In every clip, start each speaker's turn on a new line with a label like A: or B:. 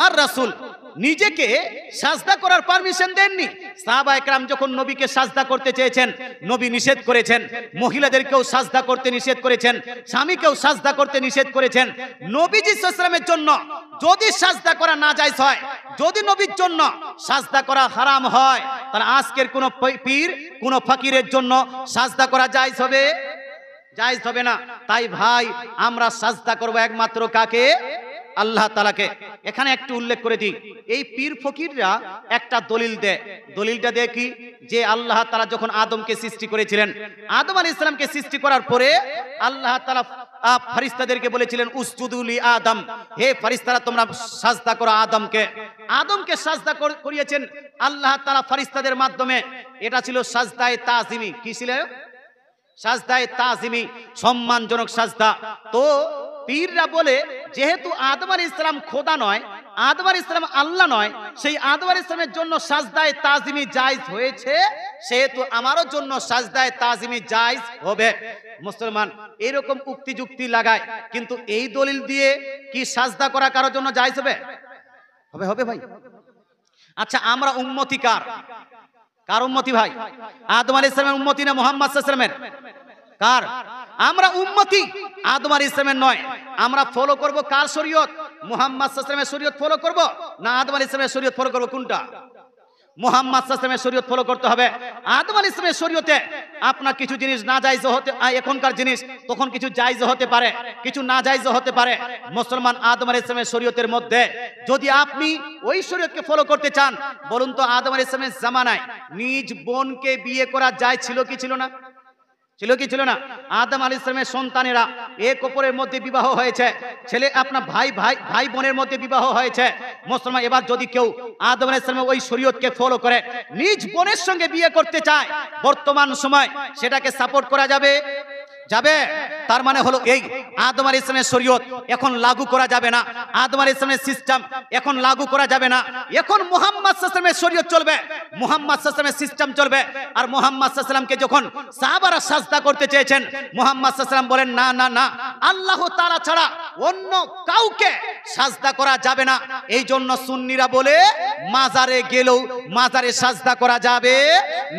A: আল্লাহর রাসূল নিজেকে সাজদা করার পারমিশন দেননি। সাহাবায়ে কেরাম যখন নবীকে সাজদা করতে চেয়েছেন, নবী নিষেধ করেছেন। মহিলাদেরকেও সাজদা করতে নিষেধ করেছেন, স্বামীকেও সাজদা করতে নিষেধ করেছেন। নবীজি সাল্লাল্লাহু আলাইহি ওয়াসাল্লামের জন্য যদি সাজদা করা নাজায়েজ হয়, যদি নবীর জন্য সাজদা করা হারাম হয়, তাহলে আজকের কোন পীর, কোন ফকিরের জন্য সাজদা করা জায়েজ হবে? জায়েজ হবে না। তাই ভাই, আমরা সাজদা করব একমাত্র কাকে? আল্লাহ তাআলাকে। এখানে একটু উল্লেখ করে দিই, এই পীর ফকিররা একটা দলিল দেয়। দলিলটা দেয় কি? যে আল্লাহ তাআলা যখন আদমকে সৃষ্টি করেছিলেন, আদম আলাইহিস সালামকে সৃষ্টি করার পরে আল্লাহ তাআলা ফেরেশতাদেরকে বলেছিলেন উসজুদু লি আদম, হে ফেরেশতারা তোমরা সাজদা করো আদমকে। আদমকে সাজদা করিয়েছেন আল্লাহ তাআলা ফেরেশতাদের মাধ্যমে। এটা ছিল সাজদায়ে তাজিমি। কি ছিল? সাজদায়ে তাজিমি, সম্মানজনক সাজদা। তো পীররা বলে, যেহেতু আদম আলাইহিস সালাম খোদা নয়, আদম আলাইহিস সালাম আল্লাহ নয়, সেই আদম আলাইহিস সালামের জন্য সাজদায়ে তাজিমি জায়েজ হয়েছে, সেহেতু আমারও জন্য সাজদায়ে তাজিমি জায়েজ হবে। মুসলমান এরকম উক্তি যুক্তি লাগায়, কিন্তু এই দলিল দিয়ে কি সাজদা করা কারোর জন্য জায়েজ হবে? হবে? হবে ভাই? আচ্ছা, আমরা উম্মতি কার? কার উম্মতি ভাই? আদম আলাইহিস সালামের উম্মতি না মুহাম্মদ সাল্লাল্লাহু আলাইহি ওয়াসাল্লামের? কার? আমরা উম্মতি আদম আলাইহিস সালামের নয়। আমরা ফলো করব কার শরীয়ত? মুহাম্মদ সাল্লাল্লাহু আলাইহি ওয়াসাল্লামের শরীয়ত ফলো করব না আদম আলাইহিস সালামের শরীয়ত ফলো করব? কোনটা? মুহাম্মদ সাল্লাল্লাহু আলাইহি ওয়াসাল্লামের শরীয়ত ফলো করতে হবে। আদম আলাইহিস সালামের শরীয়তে আপনার কিছু জিনিস না জায়েজ হতে, এখনকার জিনিস তখন কিছু জায়েজ হতে পারে, কিছু না জায়েজ হতে পারে। মুসলমান আদম আলাইহিস সালামের শরীয়তের মধ্যে যদি আপনি ওই শরীয়তকে ফলো করতে চান, বলুন তো আদম আলাইহিস সালামের জামানায় নিজ বোনকে বিয়ে করা যায় ছিল কি ছিল না? ছিল কি ছিল না? আদম আলাইহিস সালামের সন্তানেরা এক অপরের মধ্যে বিবাহ হয়েছে, ছেলে আপনার ভাই বোনের মধ্যে বিবাহ হয়েছে। মুসলমান এবার যদি কেউ আদম আলাইহিস সালামের ওই শরীয়তকে ফলো করে নিজ বোনের সঙ্গে বিয়ে করতে চায়, বর্তমান সময় সেটাকে সাপোর্ট করা যাবে? যাবে? তার মানে হলো এই, আদম আলাইহিস সালামের শরীয়ত এখন লাগু করা যাবে না, আদম আলাইহিস সালামের সিস্টেম এখন লাগু করা যাবে না। এখন মুহাম্মদ সাল্লাল্লাহু আলাইহি ওয়াসাল্লামের শরীয়ত চলবে, মুহাম্মদ সাল্লাল্লাহু আলাইহি ওয়াসাল্লামের সিস্টেম চলবে। আর মুহাম্মদ সাল্লাল্লাহু আলাইহি ওয়াসাল্লামকে যখন সাহাবারা সাজদা করতে চেয়েছেন, মুহাম্মদ সাল্লাল্লাহু আলাইহি ওয়াসাল্লাম বলেন না না না, আল্লাহ তাআলা ছাড়া অন্য কাউকে সাজদা করা যাবে না। এই জন্য সুন্নিরা বলে মাজারে গেলেও মাজারে সাজদা করা যাবে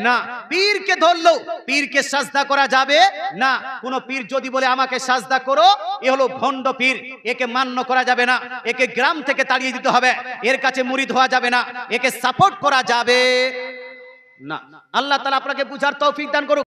A: না, পীরকে ধরলেও পীরকে সাজদা করা যাবে না। কোন পীর যদি বলে আমাকে সাজদা করো, এ হলো ভণ্ড পীর, একে মান্য করা যাবে না, একে গ্রাম থেকে তাড়িয়ে দিতে হবে, এর কাছে মুরিদ হওয়া যাবে না, একে সাপোর্ট করা যাবে না। আল্লাহ তাআলা আপনাকে বুঝার তৌফিক দান করুক।